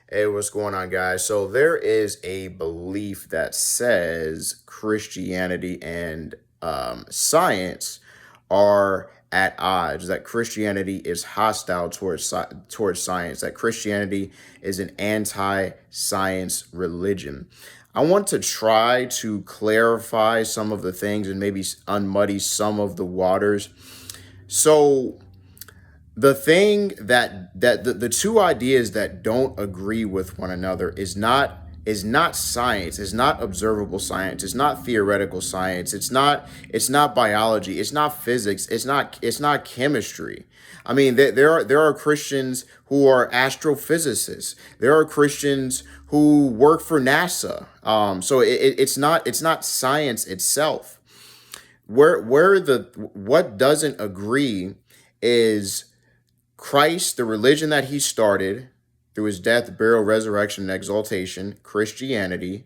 Hey, what's going on, guys? So there is a belief that says Christianity and science are at odds. That Christianity is hostile towards science. That Christianity is an anti-science religion. I want to try to clarify some of the things and maybe unmuddy some of the waters. So the thing that the two ideas that don't agree with one another is not science, is not observable science, it's not theoretical science, it's not biology, it's not physics, it's not chemistry. I mean, there are Christians who are astrophysicists. There are Christians who work for NASA. So it's not science itself. What doesn't agree is Christ, the religion that he started through his death, burial, resurrection, and exaltation, Christianity,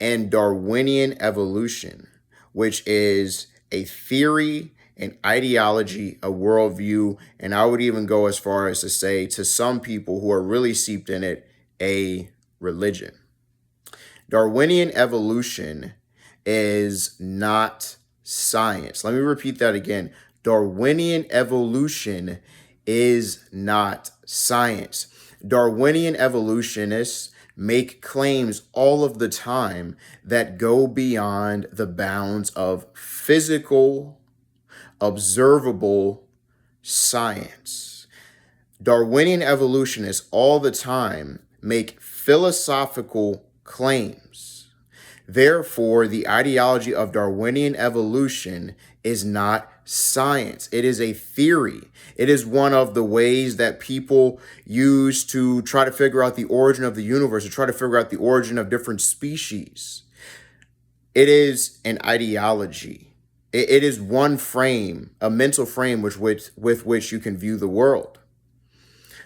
and Darwinian evolution, which is a theory, an ideology, a worldview, and I would even go as far as to say to some people who are really seeped in it, a religion. Darwinian evolution is not science. Let me repeat that again. Darwinian evolution is not science. Darwinian evolutionists make claims all of the time that go beyond the bounds of physical, observable science. Darwinian evolutionists all the time make philosophical claims. Therefore, the ideology of Darwinian evolution is not science. It is a theory. It is one of the ways that people use to try to figure out the origin of the universe, to try to figure out the origin of different species. It is an ideology. It is one frame, a mental frame with which you can view the world.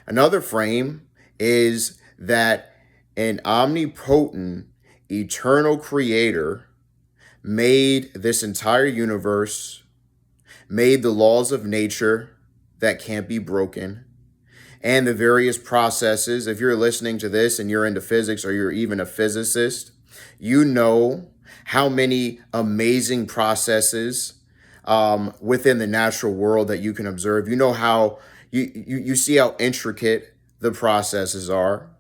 Another frame is that an omnipotent, eternal creator made this entire universe, made the laws of nature that can't be broken, and the various processes. If you're listening to this and you're into physics or you're even a physicist, you know how many amazing processes within the natural world that you can observe. You know how you see how intricate the processes are.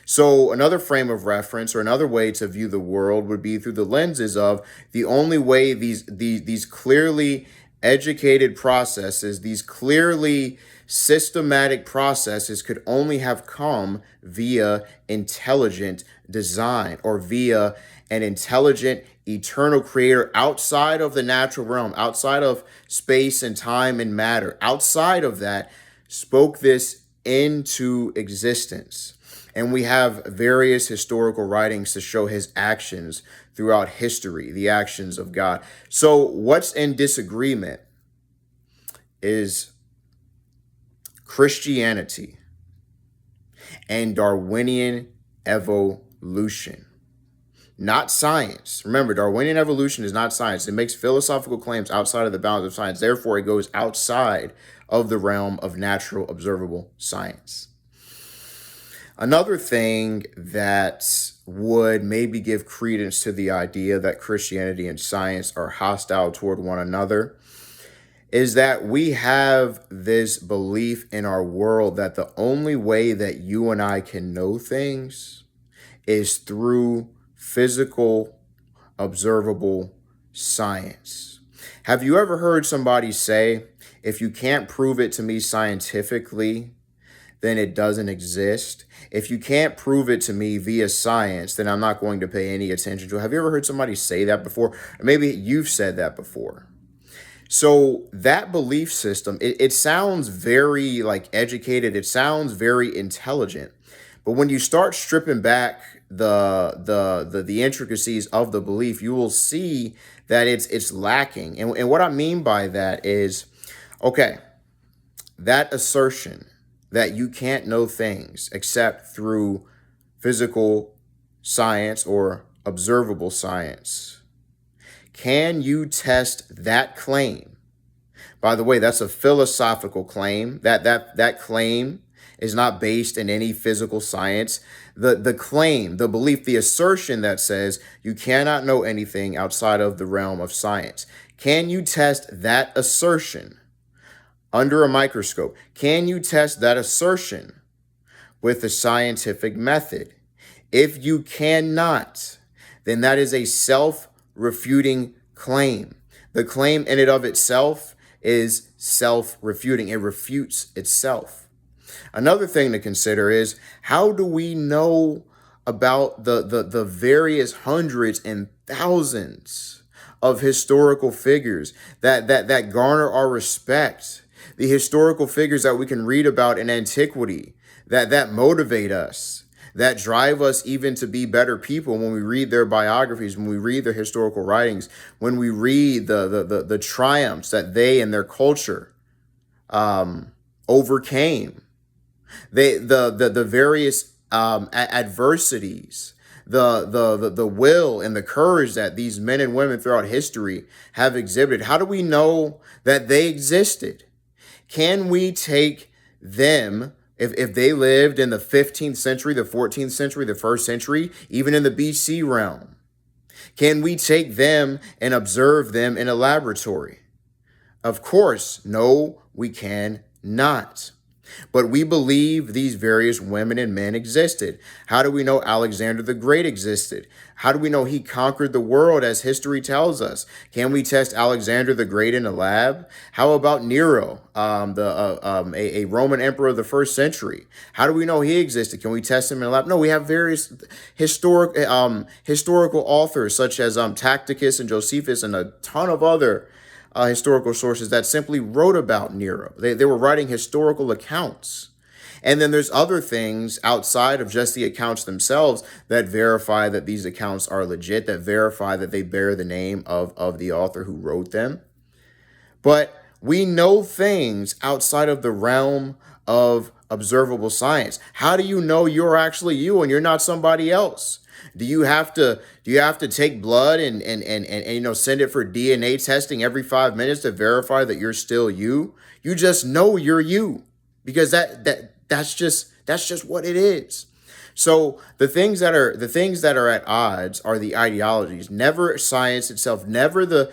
So another frame of reference or another way to view the world would be through the lenses of the only way these clearly educated processes, these clearly systematic processes could only have come via intelligent design or via an intelligent eternal creator outside of the natural realm, outside of space and time and matter, outside of that, spoke this into existence. And we have various historical writings to show his actions throughout history, the actions of God. So what's in disagreement is Christianity and Darwinian evolution, not science. Remember, Darwinian evolution is not science. It makes philosophical claims outside of the bounds of science. Therefore, it goes outside of the realm of natural observable science. Another thing that would maybe give credence to the idea that Christianity and science are hostile toward one another is that we have this belief in our world that the only way that you and I can know things is through physical, observable science. Have you ever heard somebody say, if you can't prove it to me scientifically, then it doesn't exist? If you can't prove it to me via science, then I'm not going to pay any attention to it. Have you ever heard somebody say that before? Or maybe you've said that before. So that belief system, it sounds very like educated. It sounds very intelligent. But when you start stripping back the intricacies of the belief, you will see that it's lacking. And what I mean by that is, okay, that assertion that you can't know things except through physical science or observable science. Can you test that claim? By the way, that's a philosophical claim. That claim is not based in any physical science. The claim, the belief, the assertion that says you cannot know anything outside of the realm of science. Can you test that assertion under a microscope? Can you test that assertion with a scientific method? If you cannot, then that is a self-refuting claim. The claim in and of itself is self-refuting. It refutes itself. Another thing to consider is, how do we know about the various hundreds and thousands of historical figures that garner our respect? The historical figures that we can read about in antiquity that motivate us, that drive us even to be better people when we read their biographies, when we read their historical writings, when we read the triumphs that they and their culture overcame, the various adversities, the will and the courage that these men and women throughout history have exhibited. How do we know that they existed? Can we take them, if they lived in the 15th century, the 14th century, the 1st century, even in the BC realm, can we take them and observe them in a laboratory? Of course, no, we can not. But we believe these various women and men existed. How do we know Alexander the Great existed? How do we know he conquered the world as history tells us? Can we test Alexander the Great in a lab? How about Nero, a Roman emperor of the 1st century? How do we know he existed? Can we test him in a lab? No, we have various historical authors such as Tacitus and Josephus and a ton of other historical sources that simply wrote about Nero. They were writing historical accounts. And then there's other things outside of just the accounts themselves that verify that these accounts are legit, that verify that they bear the name of the author who wrote them. But we know things outside of the realm of observable science. How do you know you're actually you and you're not somebody else? Do you have to take blood and send it for DNA testing every 5 minutes to verify that you're still you? You just know you're you, because that's just what it is. So the things that are at odds are the ideologies, never science itself, never the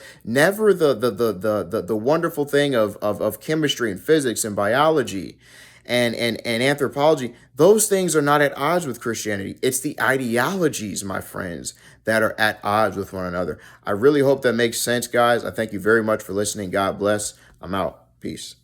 wonderful thing of chemistry and physics and biology and anthropology. Those things are not at odds with Christianity. It's the ideologies, my friends, that are at odds with one another. I really hope that makes sense, guys. I thank you very much for listening. God bless. I'm out. Peace.